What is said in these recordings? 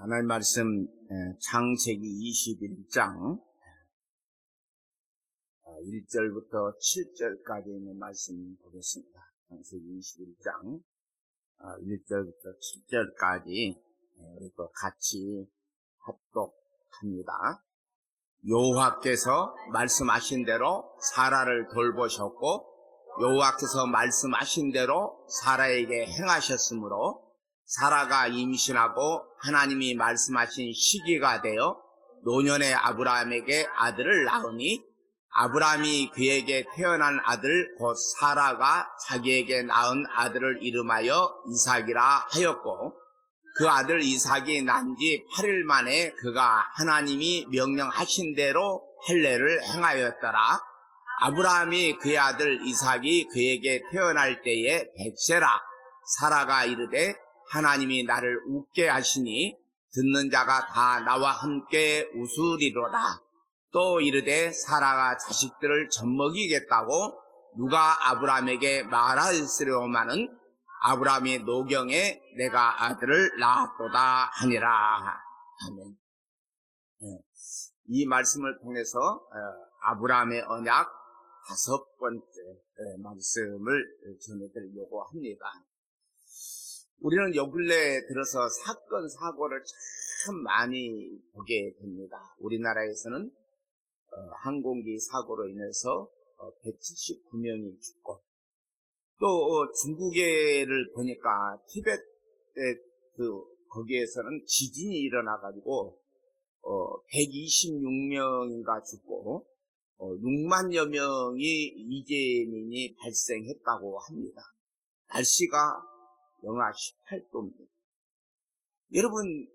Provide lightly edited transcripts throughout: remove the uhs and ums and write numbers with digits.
하나님 말씀 창세기 21장 1절부터 7절까지 있는 말씀 보겠습니다. 창세기 21장 1절부터 7절까지 또 같이 합독합니다. 여호와께서 말씀하신 대로 사라를 돌보셨고 여호와께서 말씀하신 대로 사라에게 행하셨으므로 사라가 임신하고 하나님이 말씀하신 시기가 되어 노년의 아브라함에게 아들을 낳으니 아브라함이 그에게 태어난 아들 곧 사라가 자기에게 낳은 아들을 이름하여 이삭이라 하였고 그 아들 이삭이 난 지 8일 만에 그가 하나님이 명령하신 대로 할례를 행하였더라. 아브라함이 그의 아들 이삭이 그에게 태어날 때에 백세라. 사라가 이르되 하나님이 나를 웃게 하시니 듣는 자가 다 나와 함께 웃으리로다. 또 이르되 사라가 자식들을 젖먹이겠다고 누가 아브라함에게 말하였으려마는 아브라함이 노경에 내가 아들을 낳았도다 하니라. 아멘. 이 말씀을 통해서 아브라함의 언약 5번째 말씀을 전해드리려고 합니다. 우리는 요 근래 들어서 사건, 사고를 참 많이 보게 됩니다. 우리나라에서는 항공기 사고로 인해서 179명이 죽고 또 중국에를 보니까 티벳 거기에서는 지진이 일어나가지고 126명인가 죽고 6만여 명이 이재민이 발생했다고 합니다. 날씨가 영하 18도입니다. 여러분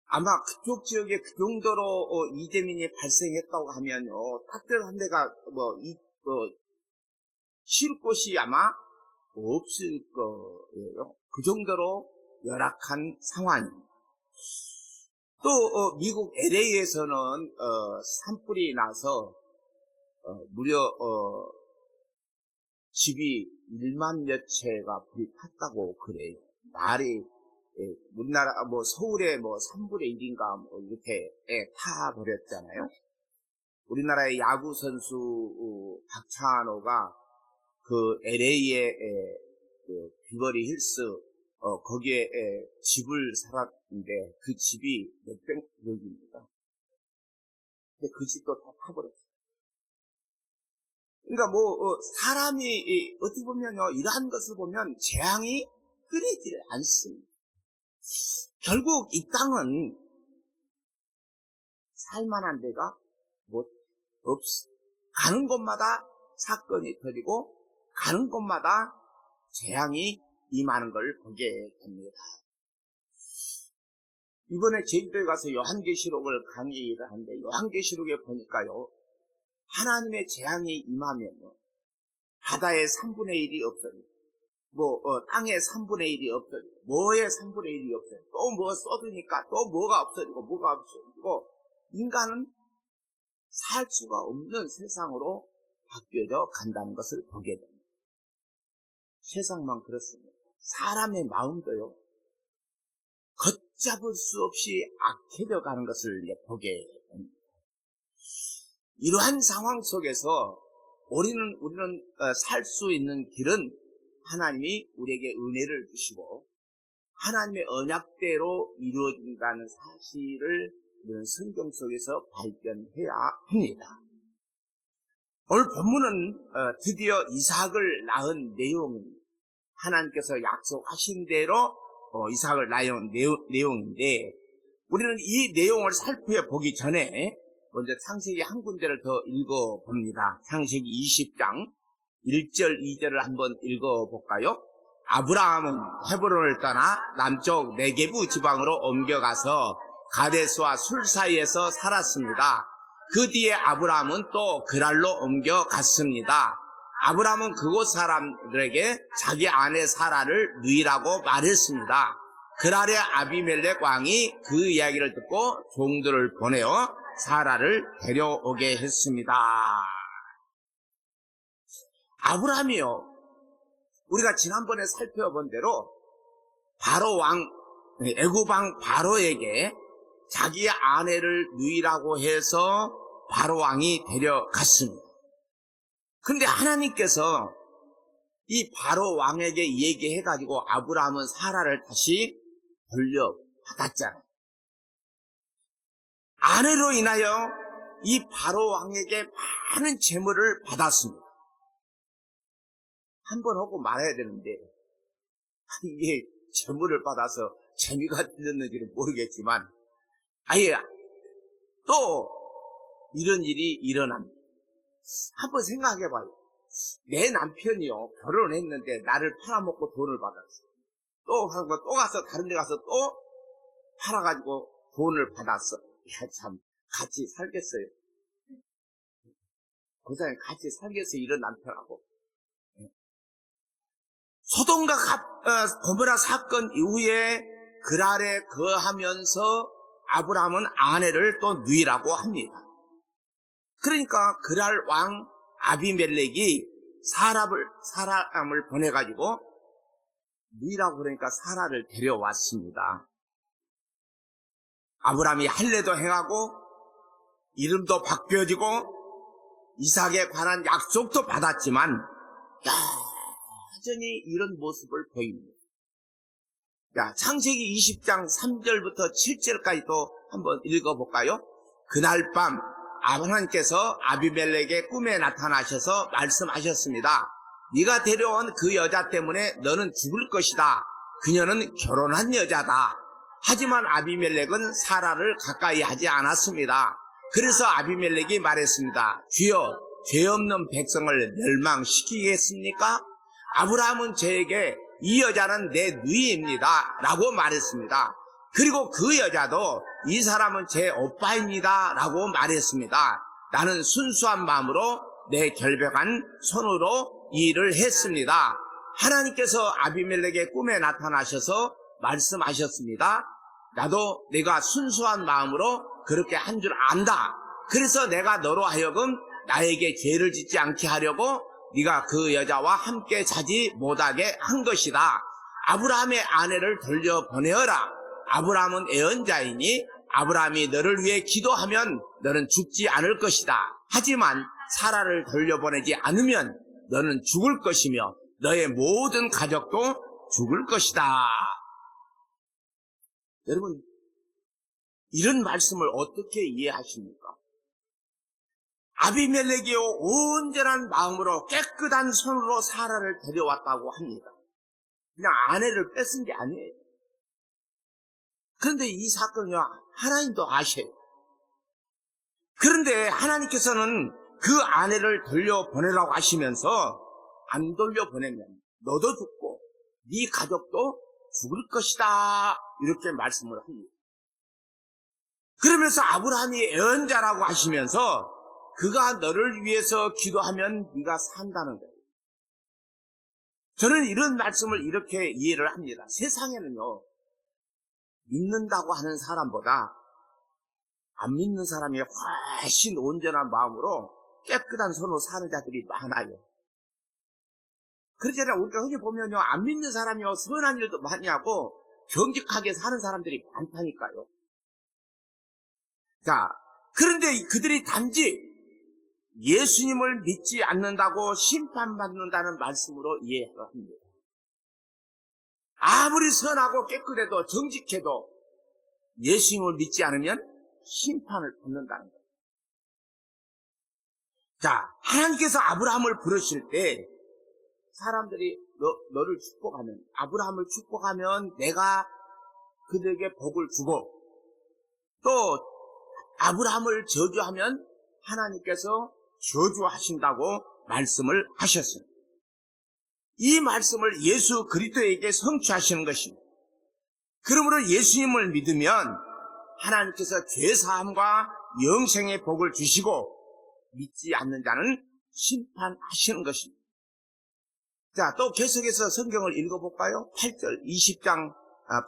아마 그쪽 지역에 그 정도로 이재민이 발생했다고 하면요 따뜻한 데가 쉴 곳이 아마 없을 거예요. 그 정도로 열악한 상황입니다. 또 미국 LA에서는 산불이 나서 무려 집이 1만여 채가 불이 탔다고 그래요. 말이 우리나라 서울에 3분의 1인가 이렇게 타버렸잖아요. 우리나라의 야구 선수 박찬호가 그 LA의 비버리 힐스 거기에 집을 살았는데 그 집이 몇백억입니다. 근데 그 집도 다 타버렸어요. 그러니까 사람이 어떻게 보면요 이러한 것을 보면 재앙이 끊이질 않습니다. 결국 이 땅은 살만한 데가 없어. 가는 곳마다 사건이 터지고 가는 곳마다 재앙이 임하는 걸 보게 됩니다. 이번에 제주도에 가서 요한계시록을 강의를 하는데 요한계시록에 보니까요 하나님의 재앙이 임하면요 바다의 3분의 1이 없어지고 땅의 3분의 1이 없어지고 뭐의 3분의 1이 없어지고 또 뭐 쏟으니까 또 뭐가 없어지고 인간은 살 수가 없는 세상으로 바뀌어져 간다는 것을 보게 됩니다. 세상만 그렇습니다. 사람의 마음도요 걷잡을 수 없이 악해져 가는 것을 보게 됩니다. 이러한 상황 속에서 우리는 살 수 있는 길은 하나님이 우리에게 은혜를 주시고 하나님의 언약대로 이루어진다는 사실을 우리는 성경 속에서 발견해야 합니다. 오늘 본문은 드디어 이삭을 낳은 내용입니다. 하나님께서 약속하신 대로 이삭을 낳은 내용인데 우리는 이 내용을 살펴보기 전에 먼저 창세기 한 군데를 더 읽어봅니다. 창세기 20장 1절 2절을 한번 읽어볼까요? 아브라함은 헤브론을 떠나 남쪽 네게부 지방으로 옮겨가서 가데스와 술 사이에서 살았습니다. 그 뒤에 아브라함은 또 그랄로 옮겨갔습니다. 아브라함은 그곳 사람들에게 자기 아내 사라를 누이라고 말했습니다. 그랄의 아비멜렉 왕이 그 이야기를 듣고 종들을 보내어 사라를 데려오게 했습니다. 아브라함이요 우리가 지난번에 살펴본 대로 바로 왕 애굽왕 바로에게 자기의 아내를 누이라고 해서 바로왕이 데려갔습니다. 그런데 하나님께서 이 바로왕에게 얘기해가지고 아브라함은 사라를 다시 돌려받았잖아요. 아내로 인하여 이 바로왕에게 많은 재물을 받았습니다. 한번 하고 말아야 되는데 이게 재물을 받아서 재미가 들렸는지는 모르겠지만 아예 또 이런 일이 일어납니다. 한번 생각해봐요. 내 남편이요 결혼했는데 나를 팔아먹고 돈을 받았어. 또 가서 다른 데 가서 또 팔아가지고 돈을 받았어. 야, 참 같이 살겠어요. 그 사람이 같이 살겠어요. 이런 남편하고. 소돔과 고모라 사건 이후에 그랄에 거하면서 아브라함은 아내를 또 누이라고 합니다. 그러니까 그랄 왕 아비멜렉이 사람을 보내가지고 누이라고 그러니까 사라를 데려왔습니다. 아브라함이 할례도 행하고 이름도 바뀌어지고 이삭에 관한 약속도 받았지만 여전히 이런 모습을 보입니다. 자, 창세기 20장 3절부터 7절까지 또 한번 읽어볼까요? 그날 밤 하나님께서 아비멜렉의 꿈에 나타나셔서 말씀하셨습니다. 네가 데려온 그 여자 때문에 너는 죽을 것이다. 그녀는 결혼한 여자다. 하지만 아비멜렉은 사라를 가까이 하지 않았습니다. 그래서 아비멜렉이 말했습니다. 주여, 죄 없는 백성을 멸망시키겠습니까? 아브라함은 저에게 이 여자는 내 누이입니다 라고 말했습니다. 그리고 그 여자도 이 사람은 제 오빠입니다 라고 말했습니다. 나는 순수한 마음으로 내 결백한 손으로 이 일을 했습니다. 하나님께서 아비멜렉의 꿈에 나타나셔서 말씀하셨습니다. 나도 내가 순수한 마음으로 그렇게 한 줄 안다. 그래서 내가 너로 하여금 나에게 죄를 짓지 않게 하려고 네가 그 여자와 함께 자지 못하게 한 것이다. 아브라함의 아내를 돌려보내어라. 아브라함은 애언자이니 아브라함이 너를 위해 기도하면 너는 죽지 않을 것이다. 하지만 사라를 돌려보내지 않으면 너는 죽을 것이며 너의 모든 가족도 죽을 것이다. 여러분, 이런 말씀을 어떻게 이해하십니까? 아비멜렉이요 온전한 마음으로 깨끗한 손으로 사라를 데려왔다고 합니다. 그냥 아내를 뺏은 게 아니에요. 그런데 이 사건이요 하나님도 아셔요. 그런데 하나님께서는 그 아내를 돌려보내라고 하시면서 안 돌려보내면 너도 죽고 네 가족도 죽을 것이다 이렇게 말씀을 합니다. 그러면서 아브라함이 애언자라고 하시면서 그가 너를 위해서 기도하면 네가 산다는 거예요. 저는 이런 말씀을 이렇게 이해를 합니다. 세상에는요 믿는다고 하는 사람보다 안 믿는 사람이 훨씬 온전한 마음으로 깨끗한 손으로 사는 자들이 많아요. 그렇잖아요. 우리가 흔히 보면요 안 믿는 사람이요 선한 일도 많이 하고 정직하게 사는 사람들이 많다니까요. 자, 그런데 그들이 단지 예수님을 믿지 않는다고 심판받는다는 말씀으로 이해를 합니다. 아무리 선하고 깨끗해도 정직해도 예수님을 믿지 않으면 심판을 받는다는 거예요. 자, 하나님께서 아브라함을 부르실 때 사람들이 너를 축복하면, 아브라함을 축복하면 내가 그들에게 복을 주고 또 아브라함을 저주하면 하나님께서 저주하신다고 말씀을 하셨습니다. 이 말씀을 예수 그리스도에게 성취하시는 것입니다. 그러므로 예수님을 믿으면 하나님께서 죄사함과 영생의 복을 주시고 믿지 않는 자는 심판하시는 것입니다. 자, 또 계속해서 성경을 읽어볼까요? 20장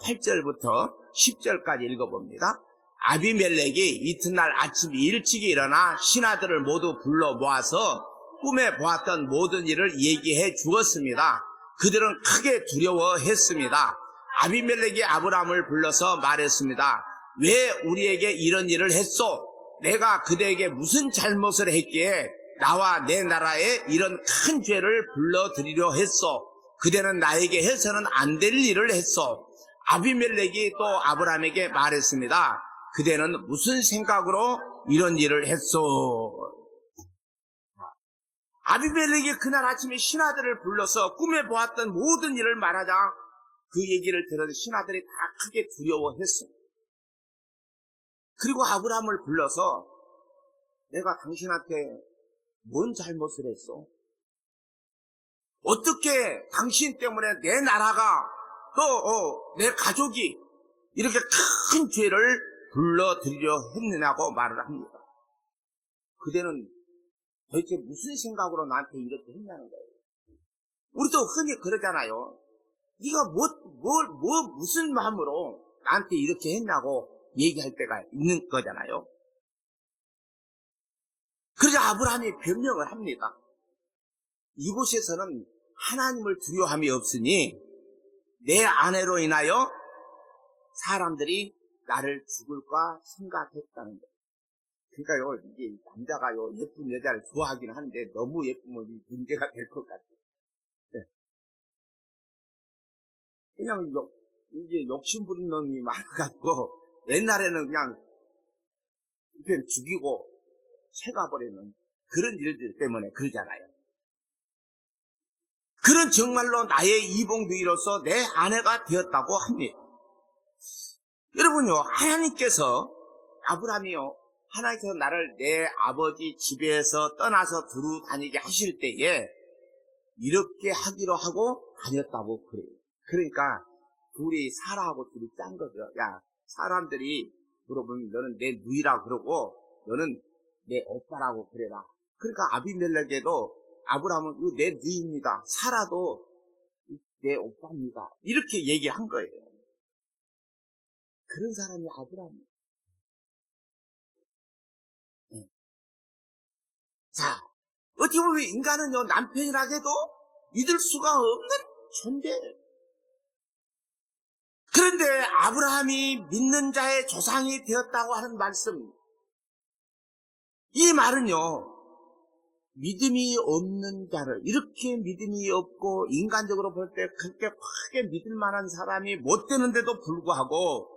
8절부터 10절까지 읽어봅니다. 아비멜렉이 이튿날 아침 일찍이 일어나 신하들을 모두 불러 모아서 꿈에 보았던 모든 일을 얘기해 주었습니다. 그들은 크게 두려워했습니다. 아비멜렉이 아브라함을 불러서 말했습니다. 왜 우리에게 이런 일을 했소? 내가 그대에게 무슨 잘못을 했기에 나와 내 나라에 이런 큰 죄를 불러들이려 했소? 그대는 나에게 해서는 안 될 일을 했소. 아비멜렉이 또 아브라함에게 말했습니다. 그대는 무슨 생각으로 이런 일을 했소? 아비멜렉이 그날 아침에 신하들을 불러서 꿈에 보았던 모든 일을 말하자 그 얘기를 들은 신하들이 다 크게 두려워했습니다. 그리고 아브라함을 불러서 내가 당신한테 뭔 잘못을 했어? 어떻게 당신 때문에 내 나라가 또 내 가족이 이렇게 큰 죄를 불러들이려 했느냐고 말을 합니다. 그대는 도대체 무슨 생각으로 나한테 이렇게 했냐는 거예요. 우리도 흔히 그러잖아요. 네가 무슨 마음으로 나한테 이렇게 했냐고 얘기할 때가 있는 거잖아요. 그래서 아브라함이 변명을 합니다. 이곳에서는 하나님을 두려워함이 없으니 내 아내로 인하여 사람들이 나를 죽을까 생각했다는 거예요. 그러니까요, 이게 남자가요, 예쁜 여자를 좋아하긴 하는데 너무 예쁘면 문제가 될 것 같아요. 네. 그냥 이게 욕심 부린 놈이 많아가지고 옛날에는 그냥 이편 죽이고 채가버리는 그런 일들 때문에 그러잖아요. 그런 정말로 나의 이봉둥이로서 내 아내가 되었다고 합니다. 여러분요, 하나님께서 아브라함이요, 하나님께서 나를 내 아버지 집에서 떠나서 두루 다니게 하실 때에 이렇게 하기로 하고 다녔다고 그래요. 그러니까 둘이 사라하고 둘이 짠 거죠. 야, 사람들이 물어보면 너는 내 누이라고 그러고 너는 내 오빠라고 그래라. 그러니까 아비멜렉에도 아브라함은 이거 내 누이입니다. 사라도 내 오빠입니다. 이렇게 얘기한 거예요. 그런 사람이 아브라함이에요. 네. 자, 어떻게 보면 인간은요, 남편이라 해도 믿을 수가 없는 존재예요. 그런데 아브라함이 믿는 자의 조상이 되었다고 하는 말씀, 이 말은요, 믿음이 없는 자를, 이렇게 믿음이 없고 인간적으로 볼 때 그렇게 크게 믿을 만한 사람이 못 되는데도 불구하고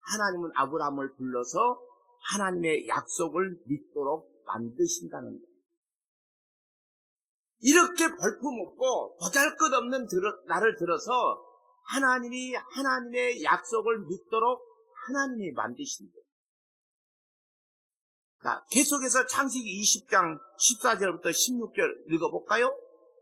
하나님은 아브라함을 불러서 하나님의 약속을 믿도록 만드신다는 거예요. 이렇게 볼품없고 보잘것없는 나를 들어서 하나님이 하나님의 약속을 믿도록 하나님이 만드신다. 자, 계속해서 창세기 20장 14절부터 16절 읽어볼까요?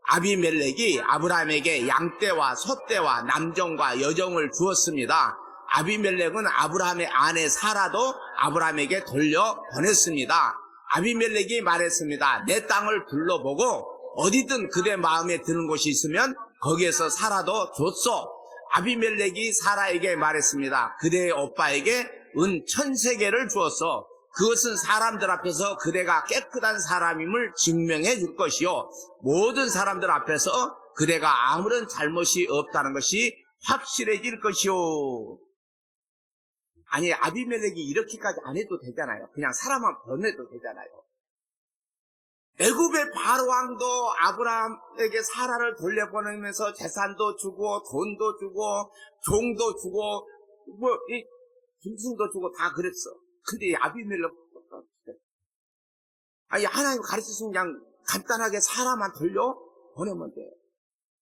아비멜렉이 아브라함에게 양떼와 소떼와 남정과 여정을 주었습니다. 아비멜렉은 아브라함의 아내 사라도 아브라함에게 돌려보냈습니다. 아비멜렉이 말했습니다. 내 땅을 둘러보고 어디든 그대 마음에 드는 곳이 있으면 거기에서 사라도 줬소. 아비멜렉이 사라에게 말했습니다. 그대의 오빠에게 은 1000세겔을 주었어. 그것은 사람들 앞에서 그대가 깨끗한 사람임을 증명해 줄 것이요, 모든 사람들 앞에서 그대가 아무런 잘못이 없다는 것이 확실해질 것이요. 아니, 아비멜렉이 이렇게까지 안 해도 되잖아요. 그냥 사람만 보내도 되잖아요. 애굽의 바로왕도 아브라함에게 사라를 돌려보내면서 재산도 주고 돈도 주고 종도 주고 짐승도 주고 다 그랬어. 근데 아비멜렉, 아니, 하나님 가르쳐주면 그냥 간단하게 사람만 돌려보내면 돼.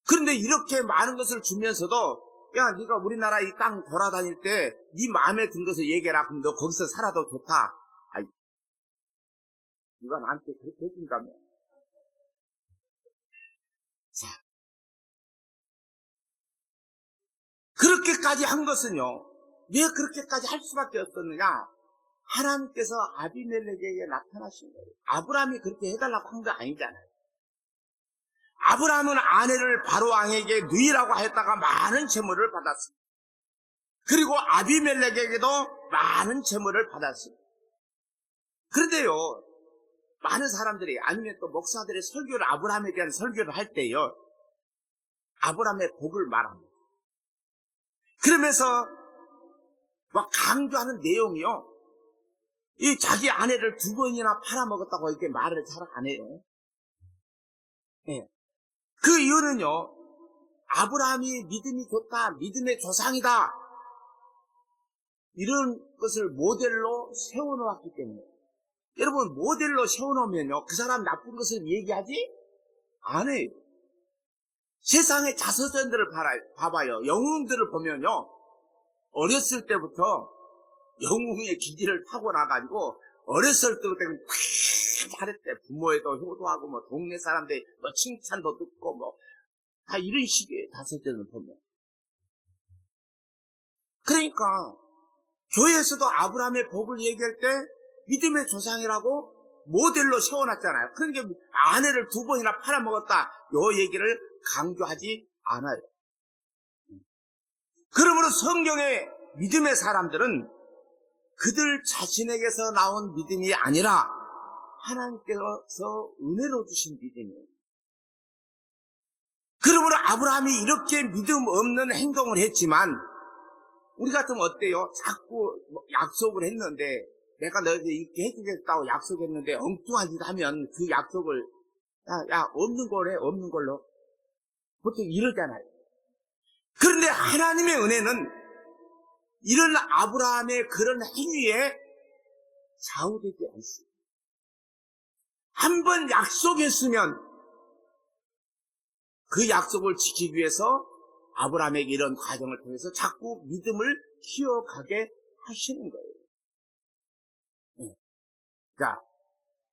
그런데 이렇게 많은 것을 주면서도, 야, 네가 우리나라 이 땅 돌아다닐 때 네 마음에 든 것을 얘기해라. 그럼 너 거기서 살아도 좋다. 아이, 네가 나한테 그렇게 해준다며. 자, 그렇게까지 한 것은요, 왜 그렇게까지 할 수밖에 없었느냐? 하나님께서 아비멜렉에게 나타나신 거예요. 아브라함이 그렇게 해달라고 한 거 아니잖아요. 아브라함은 아내를 바로왕에게 누이라고 했다가 많은 재물을 받았습니다. 그리고 아비멜렉에게도 많은 재물을 받았습니다. 그런데요, 많은 사람들이, 아니면 또 목사들의 설교를, 아브라함에 대한 설교를 할 때요, 아브라함의 복을 말합니다. 그러면서 막 강조하는 내용이요. 이 자기 아내를 2번이나 팔아먹었다고 이렇게 말을 잘 안 해요. 예. 그 이유는요, 아브라함이 믿음이 좋다, 믿음의 조상이다, 이런 것을 모델로 세워놓았기 때문에. 여러분, 모델로 세워놓으면요, 그 사람 나쁜 것을 얘기하지 않아요. 세상의 자서전들을 봐봐요. 영웅들을 보면요, 어렸을 때부터 영웅의 기질을 타고나가지고 어렸을 때부터 다 잘했대. 부모에도 효도하고 뭐 동네 사람들 뭐 칭찬도 듣고 뭐 다 이런 식의 자서전을 보면. 그러니까 교회에서도 아브라함의 복을 얘기할 때 믿음의 조상이라고 모델로 세워놨잖아요. 그러니까 아내를 2번이나 팔아먹었다, 요 얘기를 강조하지 않아요. 그러므로 성경의 믿음의 사람들은 그들 자신에게서 나온 믿음이 아니라 하나님께서 은혜로 주신 믿음이에요. 그러므로 아브라함이 이렇게 믿음 없는 행동을 했지만, 우리 같으면 어때요? 자꾸 약속을 했는데, 내가 너희들 이렇게 해주겠다고 약속했는데 엉뚱한 짓 하면 그 약속을 야 없는 거래, 없는 걸로 보통 이러잖아요. 그런데 하나님의 은혜는 이런 아브라함의 그런 행위에 좌우되지 않습니다. 한번 약속했으면 그 약속을 지키기 위해서 아브라함에게 이런 과정을 통해서 자꾸 믿음을 키워가게 하시는 거예요. 자,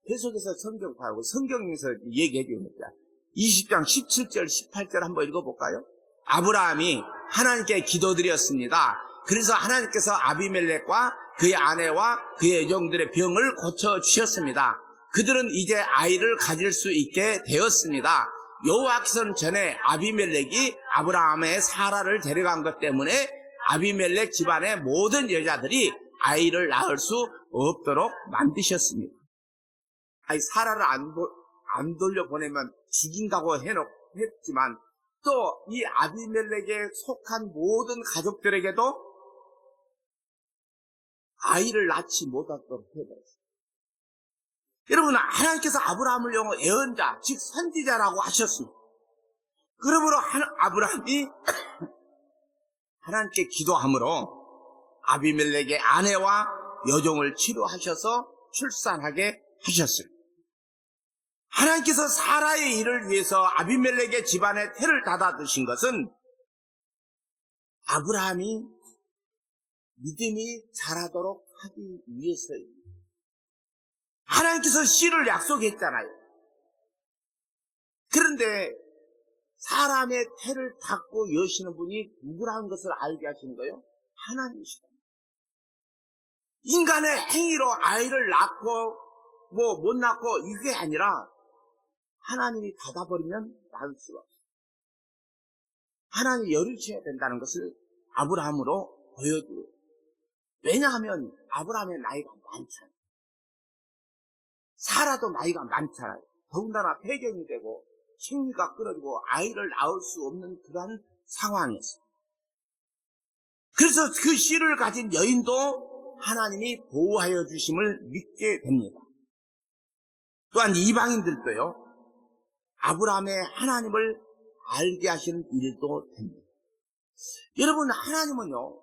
계속해서 성경 봐요. 성경에서 얘기해 줍니다. 20장 17절 18절 한번 읽어볼까요? 아브라함이 하나님께 기도드렸습니다. 그래서 하나님께서 아비멜렉과 그의 아내와 그의 여종들의 병을 고쳐주셨습니다. 그들은 이제 아이를 가질 수 있게 되었습니다. 여호와께서는 전에 아비멜렉이 아브라함의 사라를 데려간 것 때문에 아비멜렉 집안의 모든 여자들이 아이를 낳을 수 없도록 만드셨습니다. 아니, 사라를 안 돌려보내면 죽인다고 했지만 또 이 아비멜렉에 속한 모든 가족들에게도 아이를 낳지 못하도록 해버렸어요. 여러분, 하나님께서 아브라함을 영어 예언자, 즉 선지자라고 하셨습니다. 그러므로 아브라함이 하나님께 기도함으로 아비멜렉의 아내와 여종을 치료하셔서 출산하게 하셨어요. 하나님께서 사라의 일을 위해서 아비멜렉의 집안에 태를 닫아두신 것은 아브라함이 믿음이 자라도록 하기 위해서입니다. 하나님께서 씨를 약속했잖아요. 그런데 사람의 태를 닫고 여시는 분이 누구라는 것을 알게 하시는 거예요? 하나님이시다. 인간의 행위로 아이를 낳고 못 낳고 이게 아니라 하나님이 닫아버리면 낳을 수가 없어요. 하나님이 열을 쳐야 된다는 것을 아브라함으로 보여줘요. 왜냐하면 아브라함의 나이가 많잖아요. 사라도 나이가 많잖아요. 더군다나 폐경이 되고 생리가 끊어지고 아이를 낳을 수 없는 그러한 상황에서. 그래서 그 씨를 가진 여인도 하나님이 보호하여 주심을 믿게 됩니다. 또한 이방인들도요, 아브라함의 하나님을 알게 하시는 일도 됩니다. 여러분, 하나님은요,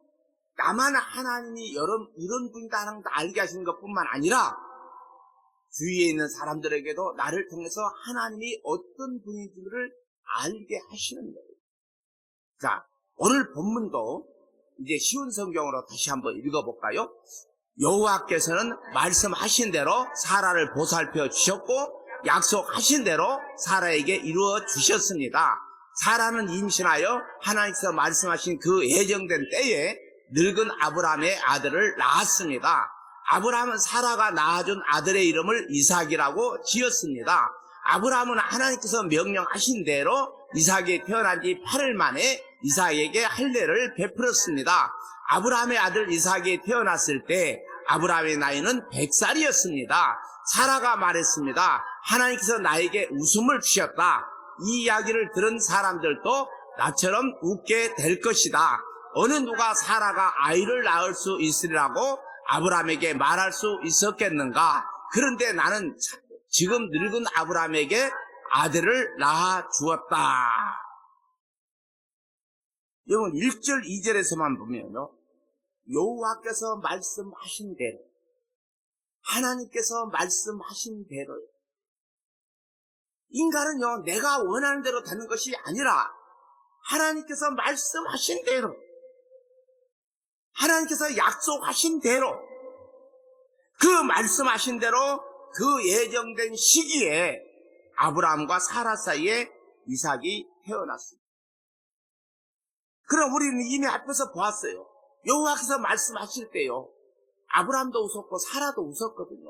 나만 하나님이 이런 분이다 하는 걸 알게 하시는 것뿐만 아니라 주위에 있는 사람들에게도 나를 통해서 하나님이 어떤 분인지를 알게 하시는 거예요. 자, 오늘 본문도 이제 쉬운 성경으로 다시 한번 읽어볼까요? 여호와께서는 말씀하신 대로 사라를 보살펴 주셨고 약속하신 대로 사라에게 이루어 주셨습니다. 사라는 임신하여 하나님께서 말씀하신 그 예정된 때에 늙은 아브라함의 아들을 낳았습니다. 아브라함은 사라가 낳아준 아들의 이름을 이삭이라고 지었습니다. 아브라함은 하나님께서 명령하신 대로 이삭이 태어난 지 8일 만에 이삭에게 할례를 베풀었습니다. 아브라함의 아들 이삭이 태어났을 때 아브라함의 나이는 100살이었습니다. 사라가 말했습니다. 하나님께서 나에게 웃음을 주셨다. 이 이야기를 들은 사람들도 나처럼 웃게 될 것이다. 어느 누가 사라가 아이를 낳을 수 있으리라고 아브라함에게 말할 수 있었겠는가? 그런데 나는 지금 늙은 아브라함에게 아들을 낳아 주었다. 여러분 1절 2절에서만 보면요, 여호와께서 말씀하신 대로, 하나님께서 말씀하신 대로, 인간은요 내가 원하는 대로 되는 것이 아니라 하나님께서 말씀하신 대로, 하나님께서 약속하신 대로, 그 말씀하신 대로 그 예정된 시기에 아브라함과 사라 사이에 이삭이 태어났습니다. 그럼 우리는 이미 앞에서 보았어요. 여호와께서 말씀하실 때요, 아브라함도 웃었고 사라도 웃었거든요.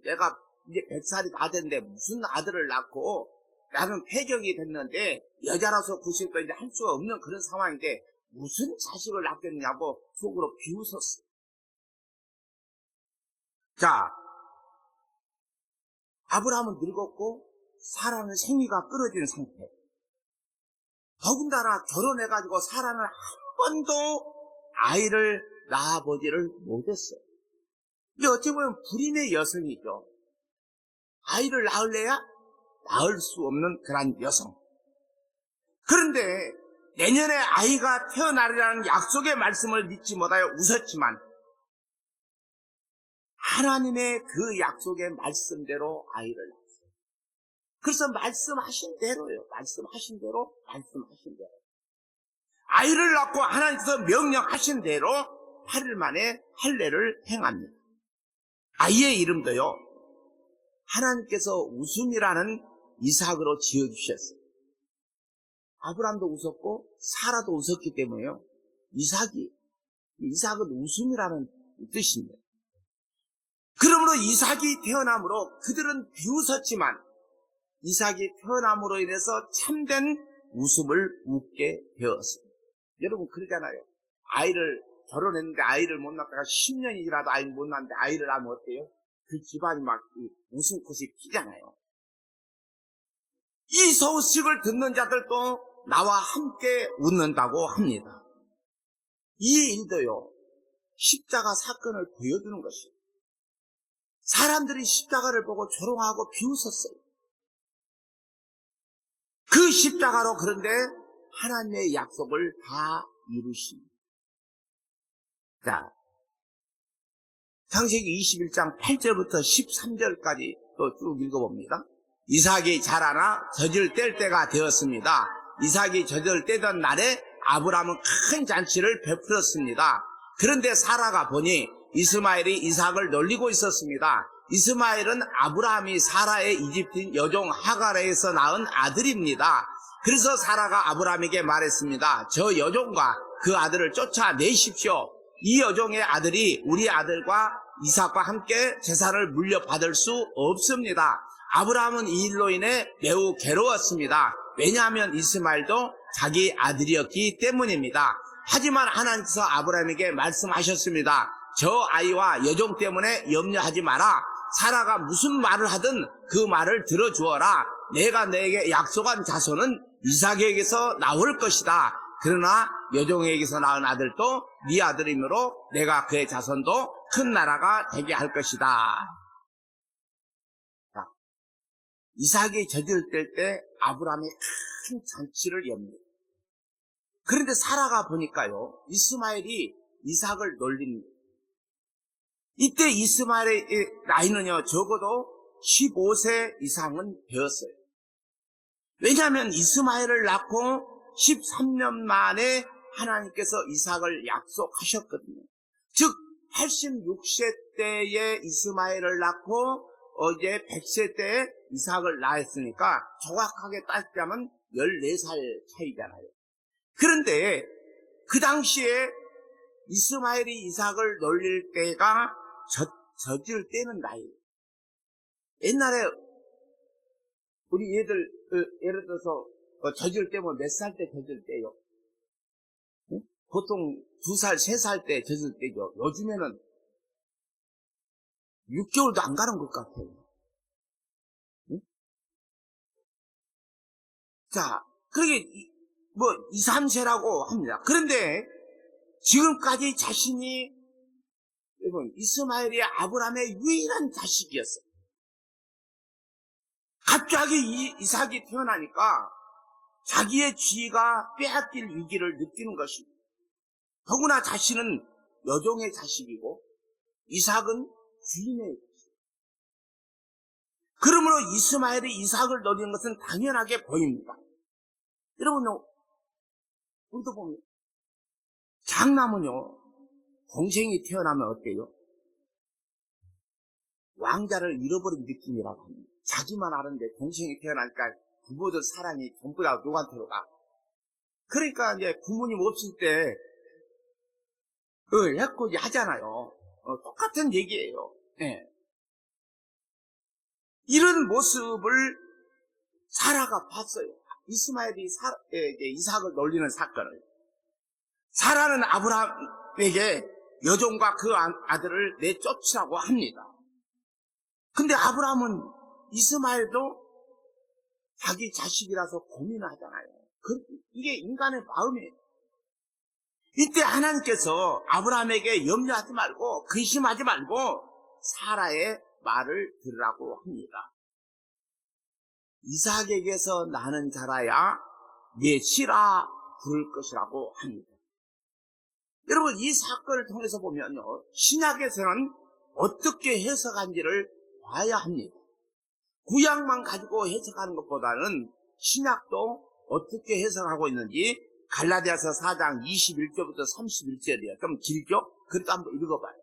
내가 이제 100살이 다 됐는데 무슨 아들을 낳고, 나는 폐경이 됐는데 여자라서 90도 이제 할 수가 없는 그런 상황인데 무슨 자식을 낳겠느냐고 속으로 비웃었어요. 자, 아브라함은 늙었고 사라는 생리가 끊어진 상태. 더군다나 결혼해가지고 사라는 한 번도 아이를 낳아보지를 못했어요. 이게 어찌 보면 불임의 여성이죠. 아이를 낳을래야 낳을 수 없는 그런 여성. 그런데 내년에 아이가 태어나리라는 약속의 말씀을 믿지 못하여 웃었지만 하나님의 그 약속의 말씀대로 아이를 낳았어요. 그래서 말씀하신 대로요. 말씀하신 대로. 아이를 낳고 하나님께서 명령하신 대로 8일 만에 할례를 행합니다. 아이의 이름도요, 하나님께서 웃음이라는 이삭으로 지어주셨어요. 아브라함도 웃었고 사라도 웃었기 때문에요, 이삭은 웃음이라는 뜻입니다. 그러므로 이삭이 태어남으로 그들은 비웃었지만 이삭이 태어남으로 인해서 참된 웃음을 웃게 되었습니다. 여러분 그러잖아요. 아이를 결혼했는데 아이를 못 낳다가 10년이 지나도 아이를 못 낳는데 아이를 낳으면 어때요? 그 집안이 막 웃음꽃이 피잖아요. 이 소식을 듣는 자들도 나와 함께 웃는다고 합니다. 이 일도요, 십자가 사건을 보여주는 것이에요. 사람들이 십자가를 보고 조롱하고 비웃었어요. 그 십자가로 그런데 하나님의 약속을 다 이루십니다. 자, 창세기 21장 8절부터 13절까지 또 쭉 읽어봅니다. 이삭이 자라나 젖을 뗄 때가 되었습니다. 이삭이 젖을 떼던 날에 아브라함은 큰 잔치를 베풀었습니다. 그런데 사라가 보니 이스마엘이 이삭을 놀리고 있었습니다. 이스마엘은 아브라함이 사라의 이집트인 여종 하가라에서 낳은 아들입니다. 그래서 사라가 아브라함에게 말했습니다. 저 여종과 그 아들을 쫓아내십시오. 이 여종의 아들이 우리 아들과 이삭과 함께 재산을 물려받을 수 없습니다. 아브라함은 이 일로 인해 매우 괴로웠습니다. 왜냐하면 이스마엘도 자기 아들이었기 때문입니다. 하지만 하나님께서 아브라함에게 말씀하셨습니다. 저 아이와 여종 때문에 염려하지 마라. 사라가 무슨 말을 하든 그 말을 들어주어라. 내가 너에게 약속한 자손은 이삭에게서 나올 것이다. 그러나 여종에게서 낳은 아들도 네 아들이므로 내가 그의 자손도 큰 나라가 되게 할 것이다. 자, 이삭이 젖을 뗄 때 아브라함이 큰 잔치를 엽니다. 그런데 사라가 보니까요, 이스마엘이 이삭을 놀립니다. 이때 이스마엘의 나이는요, 적어도 15세 이상은 되었어요. 왜냐하면 이스마엘을 낳고 13년 만에 하나님께서 이삭을 약속하셨거든요. 즉 86세 때에 이스마엘을 낳고 이제 100세 때에 이삭을 낳았으니까 정확하게 따지자면 14살 차이잖아요. 그런데 그 당시에 이스마엘이 이삭을 놀릴 때가 젖을 떼는 나이예요. 옛날에 우리 애들 예를 들어서 젖을 떼면 몇 살 때 젖을 떼요? 응? 보통 2살, 3살 때 젖을 떼죠. 요즘에는 6개월도 안 가는 것 같아요. 응? 자, 그러게 2, 3세라고 합니다. 그런데 지금까지 자신이 여러분 이스마엘이 아브라함의 유일한 자식이었어요. 갑자기 이삭이 태어나니까 자기의 지위가 빼앗길 위기를 느끼는 것입니다. 더구나 자신은 여종의 자식이고 이삭은 주인의 자식. 그러므로 이스마엘이 이삭을 노리는 것은 당연하게 보입니다. 여러분, 우리도 보면 장남은요, 동생이 태어나면 어때요? 왕자를 잃어버린 느낌이라고 합니다. 자기만 아는데 동생이 태어나니까 부모들 사랑이 전부 다 누구한테로 가. 그러니까 이제 부모님 없을 때 해코지 하잖아요. 똑같은 얘기예요. 네. 이런 모습을 사라가 봤어요. 이스마엘이 이삭을 놀리는 사건을. 사라는 아브라함에게 여종과 그 아들을 내쫓으라고 합니다. 근데 아브라함은 이스마엘도 자기 자식이라서 고민하잖아요. 이게 인간의 마음이에요. 이때 하나님께서 아브라함에게 염려하지 말고 근심하지 말고 사라의 말을 들으라고 합니다. 이삭에게서 나는 자라야 메시라 부를 것이라고 합니다. 여러분, 이 사건을 통해서 보면요, 신약에서는 어떻게 해석한지를 봐야 합니다. 구약만 가지고 해석하는 것보다는 신약도 어떻게 해석하고 있는지 갈라디아서 4장 21절부터 31절이에요. 좀 길죠? 그래도 한번 읽어봐요.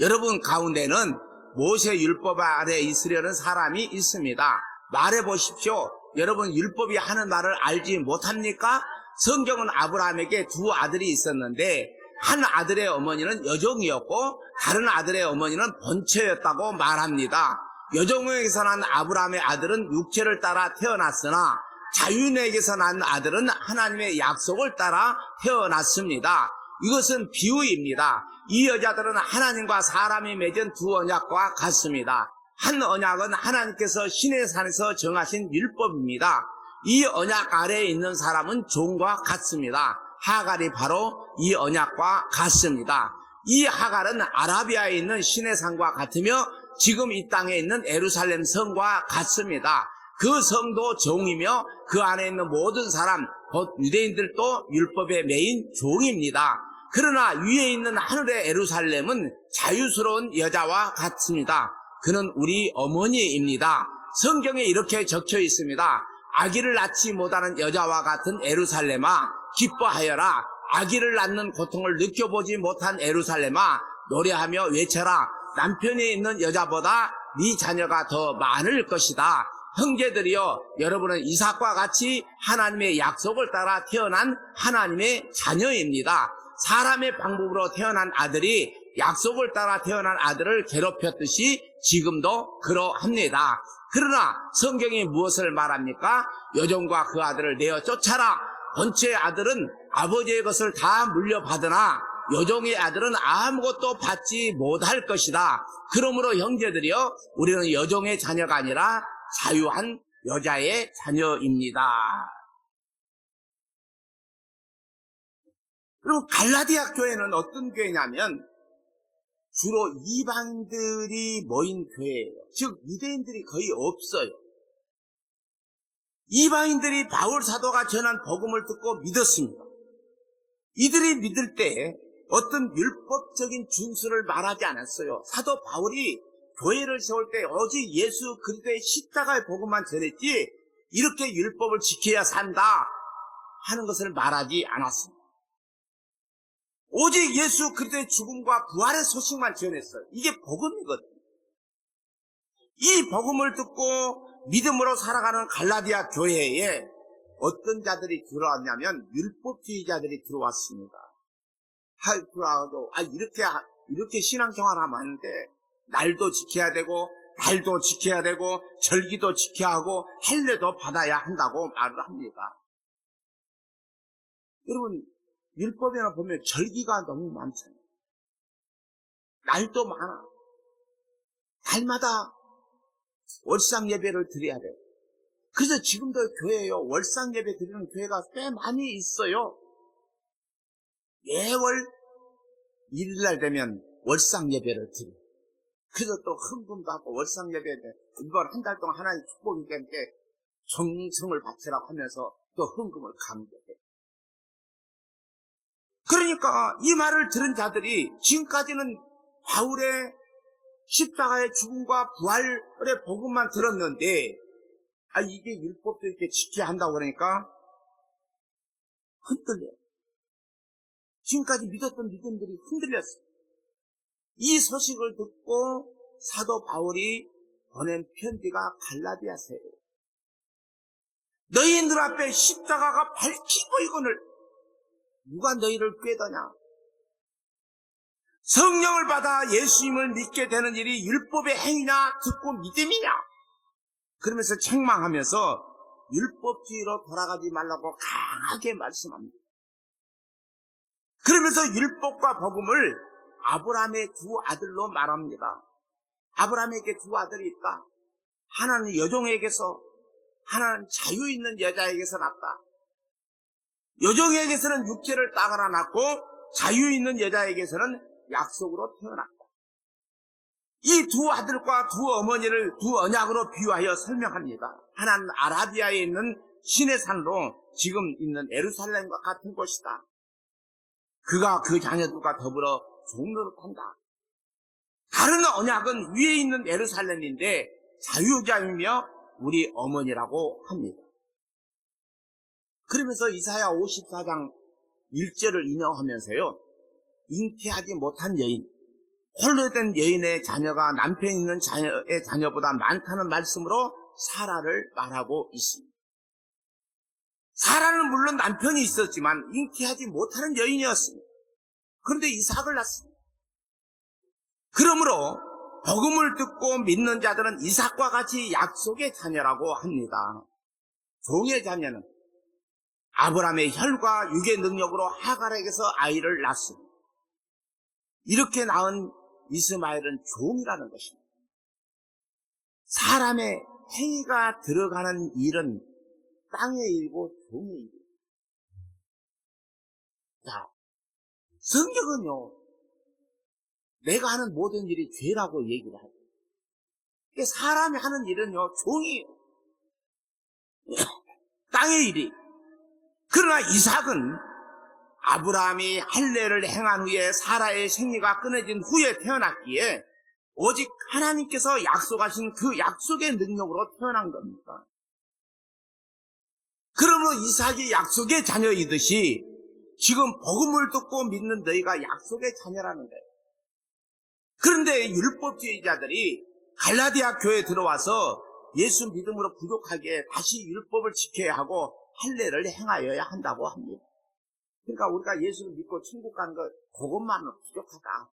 여러분 가운데는 모세 율법 아래 있으려는 사람이 있습니다. 말해보십시오. 여러분 율법이 하는 말을 알지 못합니까? 성경은 아브라함에게 두 아들이 있었는데 한 아들의 어머니는 여종이었고 다른 아들의 어머니는 번처였다고 말합니다. 여종에게서 난 아브라함의 아들은 육체를 따라 태어났으나 자유인에게서 난 아들은 하나님의 약속을 따라 태어났습니다. 이것은 비유입니다. 이 여자들은 하나님과 사람이 맺은 두 언약과 같습니다. 한 언약은 하나님께서 시내산에서 정하신 율법입니다. 이 언약 아래에 있는 사람은 종과 같습니다. 하갈이 바로 이 언약과 같습니다. 이 하갈은 아라비아에 있는 시내산과 같으며 지금 이 땅에 있는 예루살렘 성과 같습니다. 그 성도 종이며 그 안에 있는 모든 사람, 곧 유대인들도 율법의 메인 종입니다. 그러나 위에 있는 하늘의 예루살렘은 자유스러운 여자와 같습니다. 그는 우리 어머니입니다. 성경에 이렇게 적혀 있습니다. 아기를 낳지 못하는 여자와 같은 예루살렘아 기뻐하여라. 아기를 낳는 고통을 느껴보지 못한 예루살렘아 노래하며 외쳐라. 남편이 있는 여자보다 네 자녀가 더 많을 것이다. 형제들이여, 여러분은 이삭과 같이 하나님의 약속을 따라 태어난 하나님의 자녀입니다. 사람의 방법으로 태어난 아들이 약속을 따라 태어난 아들을 괴롭혔듯이 지금도 그러합니다. 그러나 성경이 무엇을 말합니까? 여종과 그 아들을 내어 쫓아라. 번처의 아들은 아버지의 것을 다 물려받으나 여종의 아들은 아무것도 받지 못할 것이다. 그러므로 형제들이여, 우리는 여종의 자녀가 아니라 자유한 여자의 자녀입니다. 그리고 갈라디아 교회는 어떤 교회냐면 주로 이방인들이 모인 교회예요. 즉 유대인들이 거의 없어요. 이방인들이 바울 사도가 전한 복음을 듣고 믿었습니다. 이들이 믿을 때 어떤 율법적인 준수를 말하지 않았어요. 사도 바울이 교회를 세울 때 오직 예수 그리스도의 십자가의 복음만 전했지 이렇게 율법을 지켜야 산다 하는 것을 말하지 않았습니다. 오직 예수 그리스도의 죽음과 부활의 소식만 전했어요. 이게 복음이거든요. 이 복음을 듣고 믿음으로 살아가는 갈라디아 교회에 어떤 자들이 들어왔냐면 율법주의자들이 들어왔습니다. 이렇게 신앙생활 하면 안 돼. 날도 지켜야 되고 달도 지켜야 되고 절기도 지켜야 하고 할례도 받아야 한다고 말을 합니다. 여러분 율법에나 보면 절기가 너무 많잖아요. 날도 많아. 달마다 월상 예배를 드려야 돼요. 그래서 지금도 교회에요. 월상 예배 드리는 교회가 꽤 많이 있어요. 매월 1일날 되면 월상 예배를 드려. 그래서 또 헌금도 하고 월상 예배 때 이번 한 달 동안 하나님 축복이 때문에 정성을 바치라고 하면서 또 헌금을 강조해. 그러니까 이 말을 들은 자들이 지금까지는 바울의 십자가의 죽음과 부활의 복음만 들었는데 이게 율법도 이렇게 지켜야 한다고 그러니까 흔들려요. 지금까지 믿었던 믿음들이 흔들렸어요. 이 소식을 듣고 사도 바울이 보낸 편지가 갈라디아서예요. 너희들 앞에 십자가가 밝히고 있거늘 누가 너희를 꾀더냐? 성령을 받아 예수님을 믿게 되는 일이 율법의 행위냐 듣고 믿음이냐? 그러면서 책망하면서 율법주의로 돌아가지 말라고 강하게 말씀합니다. 그러면서 율법과 복음을 아브라함의 두 아들로 말합니다. 아브라함에게 두 아들이 있다. 하나는 여종에게서, 하나는 자유 있는 여자에게서 났다. 여종에게서는 육체를 따가라 낳고 자유 있는 여자에게서는 약속으로 태어났다. 이 두 아들과 두 어머니를 두 언약으로 비유하여 설명합니다. 하나는 아라비아에 있는 시내산으로 지금 있는 예루살렘과 같은 곳이다. 그가 그 자녀들과 더불어 종로를 탄다. 다른 언약은 위에 있는 예루살렘인데 자유자이며 우리 어머니라고 합니다. 그러면서 이사야 54장 1절을 인용하면서요, 잉태하지 못한 여인, 홀로 된 여인의 자녀가 남편 있는 자녀의 자녀보다 많다는 말씀으로 사라를 말하고 있습니다. 사라는 물론 남편이 있었지만 잉태하지 못하는 여인이었습니다. 그런데 이삭을 낳습니다. 그러므로 복음을 듣고 믿는 자들은 이삭과 같이 약속의 자녀라고 합니다. 종의 자녀는 아브라함의 혈과 육의 능력으로 하갈에게서 아이를 낳습니다. 이렇게 낳은 이스마엘은 종이라는 것입니다. 사람의 행위가 들어가는 일은 땅의 일이고 종의 일이에요. 자, 성경은요, 내가 하는 모든 일이 죄라고 얘기를 하죠. 사람이 하는 일은요, 종이에요. 땅의 일이. 그러나 이삭은 아브라함이 할례를 행한 후에 사라의 생리가 끊어진 후에 태어났기에 오직 하나님께서 약속하신 그 약속의 능력으로 태어난 겁니다. 그러므로 이삭이 약속의 자녀이듯이 지금 복음을 듣고 믿는 너희가 약속의 자녀라는 거예요. 그런데 율법주의자들이 갈라디아 교회에 들어와서 예수 믿음으로 부족하게 다시 율법을 지켜야 하고 할례를 행하여야 한다고 합니다. 그러니까 우리가 예수를 믿고 천국 가는 거 그것만은 부족하다.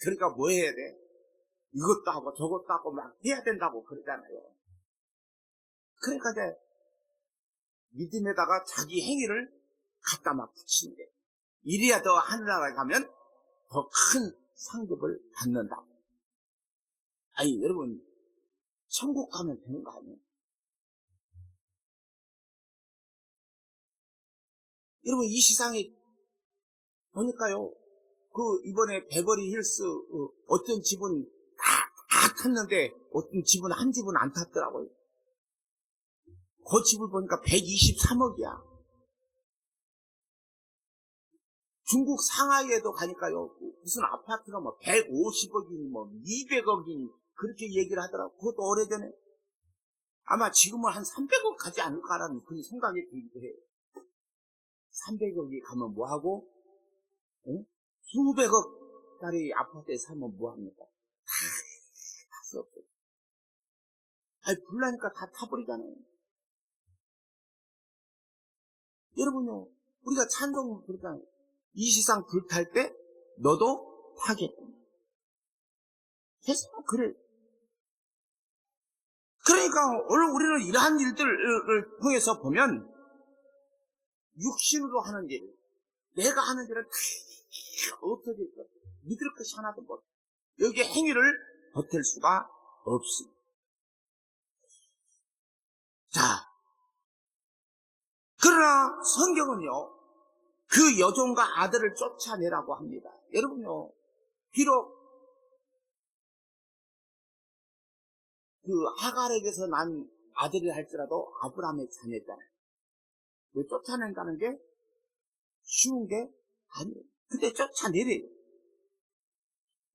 그러니까 뭐 해야 돼? 이것도 하고 저것도 하고 막 해야 된다고 그러잖아요. 그러니까 이제 믿음에다가 자기 행위를 갖다 막 붙이는 게, 이래야 더 하늘나라에 가면 더 큰 상급을 받는다고. 아니 여러분, 천국 가면 되는 거 아니에요? 여러분, 이 세상에 보니까요, 이번에 베버리 힐스 어떤 집은 다 탔는데 어떤 집은 한 집은 안 탔더라고요. 그 집을 보니까 123억이야. 중국 상하이에도 가니까요, 무슨 아파트가 뭐 150억이니 뭐 200억이니 그렇게 얘기를 하더라고. 그것도 오래전에. 아마 지금은 한 300억 가지 않을까라는 그런 생각이 들기도 해요. 300억이 가면 뭐하고, 응? 수백억짜리 아파트에 살면 뭐합니까? 다 수 없어요. 아니, 불나니까 다 타버리잖아요. 여러분요, 우리가 찬송 그러잖아요. 이 세상 불탈 때 너도 타겠다. 세상 그래. 그러니까 오늘 우리는 이러한 일들을 통해서 보면 육신으로 하는 일, 내가 하는 일은 다 없어질 것. 믿을 것이 하나도 못. 여기에 행위를 버틸 수가 없습니다. 자, 그러나 성경은요, 그 여종과 아들을 쫓아내라고 합니다. 여러분요, 비록 그 하갈에게서 난 아들이 할지라도 아브라함의 자녀잖아요. 왜 쫓아낸다는 게 쉬운 게 아니에요. 근데 쫓아내래요.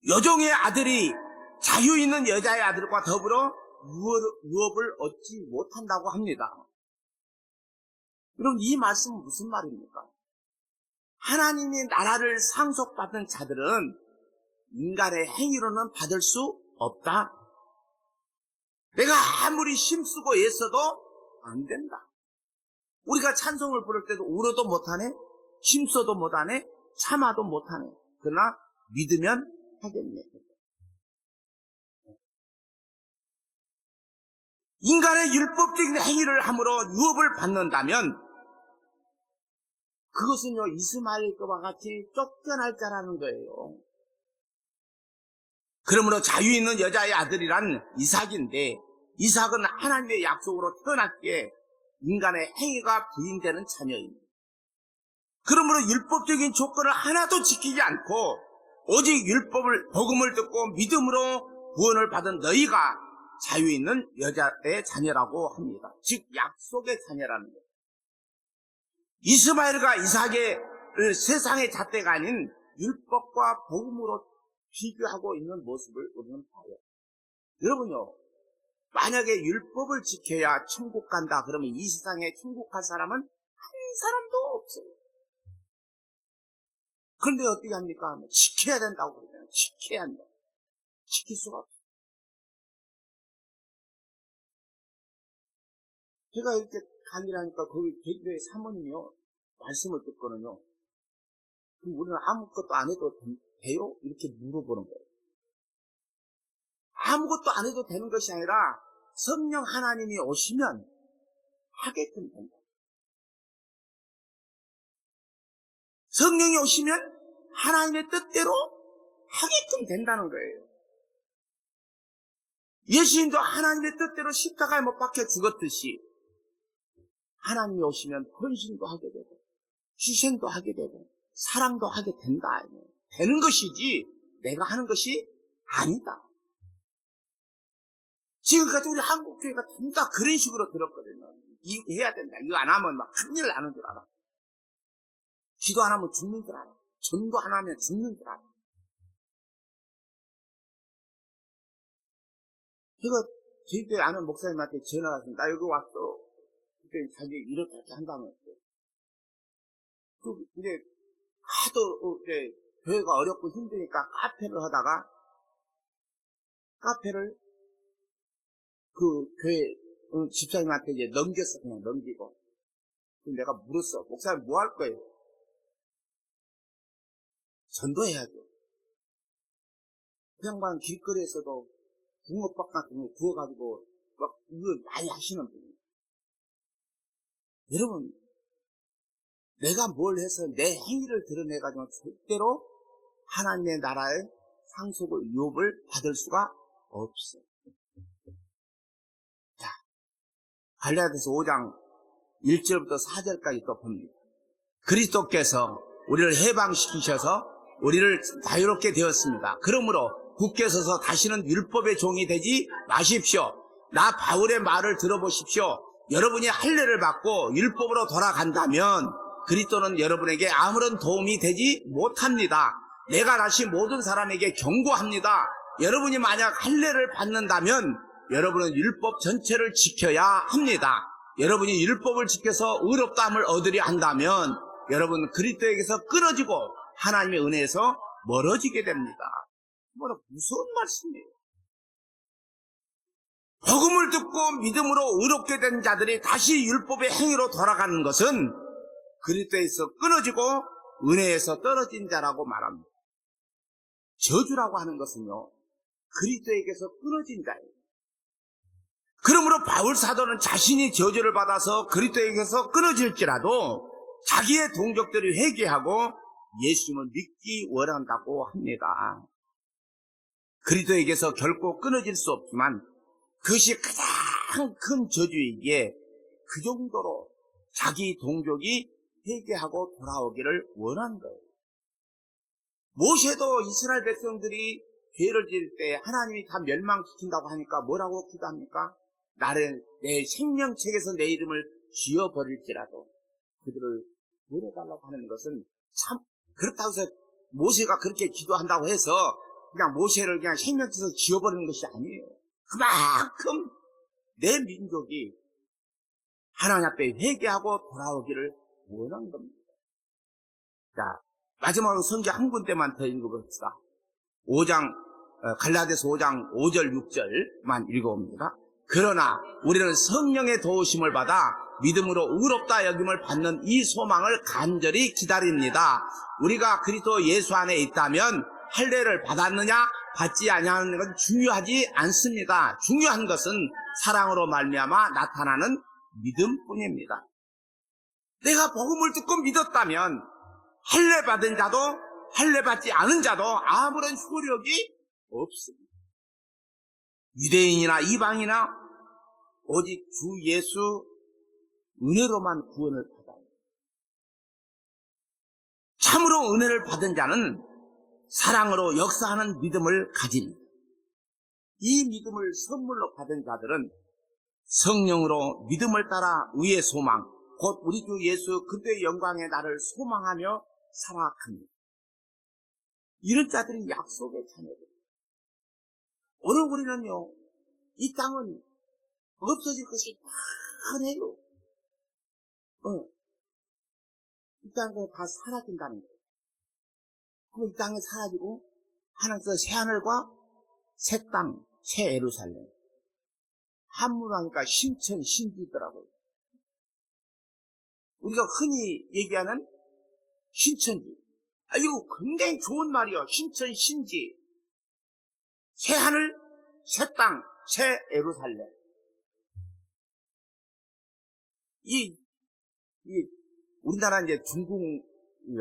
여종의 아들이 자유 있는 여자의 아들과 더불어 유업을 얻지 못한다고 합니다. 그럼 이 말씀은 무슨 말입니까? 하나님의 나라를 상속받은 자들은 인간의 행위로는 받을 수 없다. 내가 아무리 힘쓰고 애써도 안 된다. 우리가 찬송을 부를 때도 울어도 못하네, 힘써도 못하네, 참아도 못하네. 그러나 믿으면 하겠네. 인간의 율법적인 행위를 함으로 유업을 받는다면 그것은요, 이스마엘과 같이 쫓겨날 자라는 거예요. 그러므로 자유 있는 여자의 아들이란 이삭인데, 이삭은 하나님의 약속으로 태어났기에 인간의 행위가 부인되는 자녀입니다. 그러므로 율법적인 조건을 하나도 지키지 않고 오직 복음을 듣고 믿음으로 구원을 받은 너희가 자유 있는 여자의 자녀라고 합니다. 즉 약속의 자녀라는 거예요. 이스마엘과 이삭의 세상의 잣대가 아닌 율법과 복음으로 비교하고 있는 모습을 우리는 봐요. 여러분요, 만약에 율법을 지켜야 천국 간다 그러면 이 세상에 천국 갈 사람은 한 사람도 없어요. 그런데 어떻게 합니까? 지켜야 된다고 그러잖아요. 지켜야 한다. 지킬 수가 없어요. 제가 이렇게 강의를 하니까 거기 개교회 사모님이요, 말씀을 듣거든요. 그럼 우리는 아무것도 안 해도 돼요? 이렇게 물어보는 거예요. 아무것도 안 해도 되는 것이 아니라 성령 하나님이 오시면 하게끔 된다. 성령이 오시면 하나님의 뜻대로 하게끔 된다는 거예요. 예수님도 하나님의 뜻대로 십자가에 못 박혀 죽었듯이 하나님이 오시면 헌신도 하게 되고 희생도 하게 되고 사랑도 하게 된다. 되는 것이지 내가 하는 것이 아니다. 지금까지 우리 한국교회가 전부 다 그런 식으로 들었거든요. 이거 해야 된다. 이거 안 하면 막 큰일 나는 줄 알아. 기도 안 하면 죽는 줄 알아. 전도 안 하면 죽는 줄 알아. 제가 저희 교회 아는 목사님한테 전화가 왔어요. 나 여기 왔어. 그때 자기 이렇게 한다면 어때? 이제 하도 이제 교회가 어렵고 힘드니까 카페를 하다가 카페를 그 교회 집사님한테 이제 넘겼어. 그냥 넘기고. 내가 물었어. 목사님 뭐 할 거예요? 전도해야죠. 그 양반 길거리에서도 붕어빵 같은 거 구워가지고 막 이거 많이 하시는 분이에요. 여러분, 내가 뭘 해서 내 행위를 드러내가지고 절대로 하나님의 나라의 상속을 유업을 받을 수가 없어요. 자, 갈라디아서 5장 1절부터 4절까지 또 봅니다. 그리스도께서 우리를 해방시키셔서 우리를 자유롭게 되었습니다. 그러므로 굳게 서서 다시는 율법의 종이 되지 마십시오. 나 바울의 말을 들어보십시오. 여러분이 할례를 받고 율법으로 돌아간다면 그리스도는 여러분에게 아무런 도움이 되지 못합니다. 내가 다시 모든 사람에게 경고합니다. 여러분이 만약 할례를 받는다면 여러분은 율법 전체를 지켜야 합니다. 여러분이 율법을 지켜서 의롭다함을 얻으려 한다면 여러분은 그리스도에게서 끊어지고 하나님의 은혜에서 멀어지게 됩니다. 뭐라 무서운 말씀이에요. 복음을 듣고 믿음으로 의롭게 된 자들이 다시 율법의 행위로 돌아가는 것은 그리스도에서 끊어지고 은혜에서 떨어진 자라고 말합니다. 저주라고 하는 것은요, 그리스도에게서 끊어진 자예요. 그러므로 바울 사도는 자신이 저주를 받아서 그리스도에게서 끊어질지라도 자기의 동족들이 회개하고 예수님을 믿기 원한다고 합니다. 그리스도에게서 결코 끊어질 수 없지만 그것이 가장 큰 저주이기에 그 정도로 자기 동족이 회개하고 돌아오기를 원한 거예요. 모세도 이스라엘 백성들이 죄를 지을 때 하나님이 다 멸망시킨다고 하니까 뭐라고 기도합니까? 나를 내 생명책에서 내 이름을 지워버릴지라도 그들을 구원해달라고 하는 것은 참 그렇다고 해서 모세가 그렇게 기도한다고 해서 그냥 모세를 그냥 생명책에서 지워버리는 것이 아니에요. 그만큼 내 민족이 하나님 앞에 회개하고 돌아오기를 원한 겁니다. 자, 마지막으로 성경 한 군데만 더 읽어봅시다. 5장, 갈라디아서 5장 5절 6절만 읽어봅니다. 그러나 우리는 성령의 도우심을 받아 믿음으로 의롭다 여김을 받는 이 소망을 간절히 기다립니다. 우리가 그리스도 예수 안에 있다면 할례를 받았느냐 받지 아니하는 건 중요하지 않습니다. 중요한 것은 사랑으로 말미암아 나타나는 믿음뿐입니다. 내가 복음을 듣고 믿었다면 할례 받은 자도 할례 받지 않은 자도 아무런 효력이 없습니다. 유대인이나 이방이나 오직 주 예수 은혜로만 구원을 받아요. 참으로 은혜를 받은 자는 사랑으로 역사하는 믿음을 가집니다. 이 믿음을 선물로 받은 자들은 성령으로 믿음을 따라 의의 소망, 곧 우리 주 예수 그리스도의 영광의 날을 소망하며 살아갑니다. 이런 자들이 약속의 자녀들. 오늘 우리는요, 이 땅은 없어질 것이 뻔해요. 이 땅은 다 사라진다는 거예요. 그럼 이 땅이 사라지고 하나님께서 새 하늘과 새 땅, 새 예루살렘. 한문으로 하니까 신천, 신지더라고요. 우리가 흔히 얘기하는 신천지. 이거 굉장히 좋은 말이요. 신천, 신지. 새 하늘, 새 땅, 새 예루살렘. 우리나라 이제 중국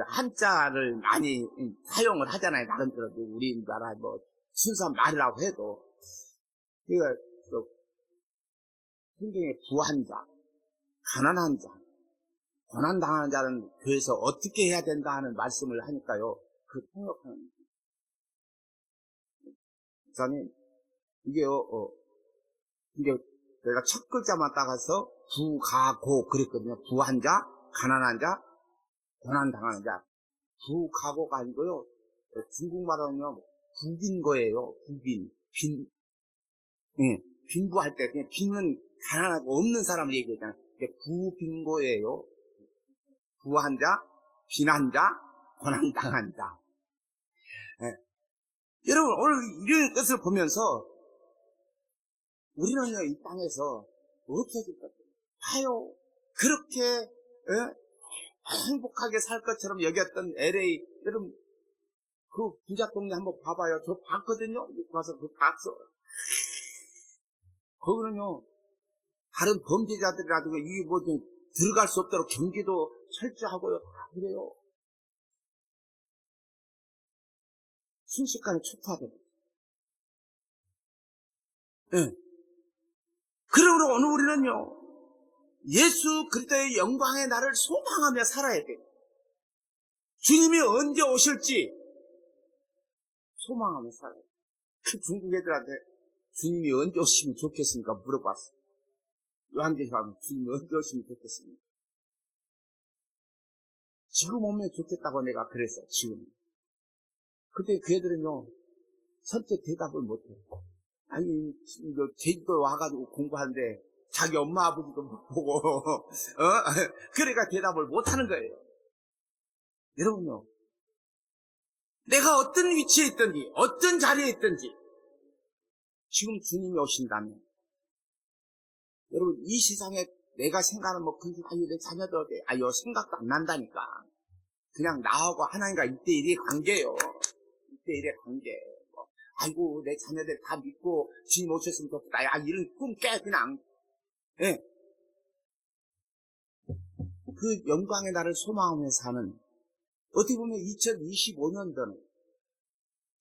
한자를 많이 사용을 하잖아요. 나름대로 우리나라 뭐 순수한 말이라고 해도. 그러니까 성경에 부한 자, 가난한 자, 고난당하는 자는 교회에서 어떻게 해야 된다 하는 말씀을 하니까요. 그 통역하는 목사님, 이게요, 이게 내가 첫 글자만 따가서 부가고 그랬거든요. 부한 자, 가난한 자, 고난당하는 자. 부가고가 아니고요. 중국말로는요, 부빈거예요. 부빈. 빈부할 때, 그냥 빈은 가난하고 없는 사람을 얘기하잖아요. 부빈거예요. 부한 자, 빈한 자, 고난당한 자. 여러분, 오늘 이런 것을 보면서 우리는요, 이 땅에서 없어질 것 같아요. 봐요. 그렇게 행복하게 살 것처럼 여겼던 LA, 여러분, 그 부자 동네 한번 봐봐요. 저 봤거든요. 가서 그 봤어. 거기는요, 다른 범죄자들이라든가 이게 뭐 좀 들어갈 수 없도록 경기도 철저하고요. 다 그래요. 순식간에 초토화돼요. 그러므로 오늘 우리는요, 예수 그리스도의 영광의 날을 소망하며 살아야 돼요. 주님이 언제 오실지 소망하며 살아요. 그 중국 애들한테 주님이 언제 오시면 좋겠습니까? 물어봤어요. 요한계시록에 주님이 언제 오시면 좋겠습니까? 지금 오면 좋겠다고 내가 그랬어요. 지금. 그때 그 애들은요, 선뜻 대답을 못해요. 아니, 제주도 와가지고 공부하는데 자기 엄마 아버지도 못 보고 그러니까 대답을 못하는 거예요. 여러분요, 내가 어떤 위치에 있든지 어떤 자리에 있든지 지금 주님이 오신다면 여러분 이 세상에 내가 생각하는 뭐 아니 내 자녀들 아유 생각도 안 난다니까. 그냥 나하고 하나님과 1대1의 관계예요. 1대1의 관계. 아이고 내 자녀들 다 믿고 주님 오셨으면 좋겠다. 야 이런 꿈 깨 그냥. 예. 그 영광의 날을 소망하며 사는 어떻게 보면 2025년도는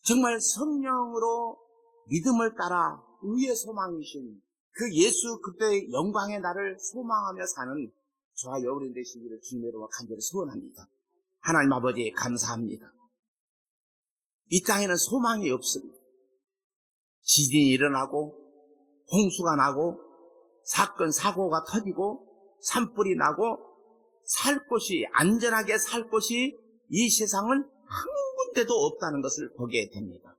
정말 성령으로 믿음을 따라 의의 소망이신 그 예수 그때의 영광의 날을 소망하며 사는 저와 여러분 되시기를 주님으로 간절히 소원합니다. 하나님 아버지 감사합니다. 이 땅에는 소망이 없습니다. 지진이 일어나고 홍수가 나고 사건 사고가 터지고 산불이 나고 살 곳이 안전하게 살 곳이 이 세상은 한 군데도 없다는 것을 보게 됩니다.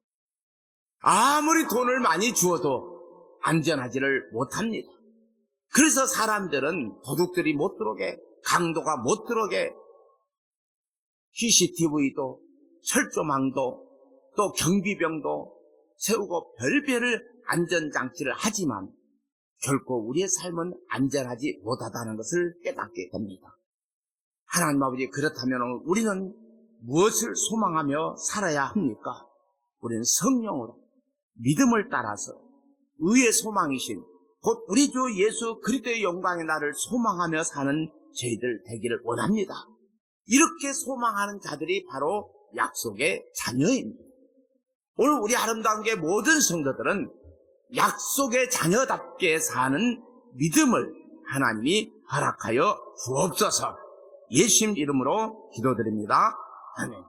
아무리 돈을 많이 주어도 안전하지를 못합니다. 그래서 사람들은 도둑들이 못 들어오게, 강도가 못 들어오게, CCTV도 철조망도 또 경비병도 세우고 별별을 안전장치를 하지만 결코 우리의 삶은 안전하지 못하다는 것을 깨닫게 됩니다. 하나님 아버지, 그렇다면 우리는 무엇을 소망하며 살아야 합니까? 우리는 성령으로 믿음을 따라서 의의 소망이신 곧 우리 주 예수 그리스도의 영광의 날을 소망하며 사는 저희들 되기를 원합니다. 이렇게 소망하는 자들이 바로 약속의 자녀입니다. 오늘 우리 아름다운 게 모든 성도들은 약속의 자녀답게 사는 믿음을 하나님이 허락하여 주옵소서. 예수님 이름으로 기도드립니다. 아멘.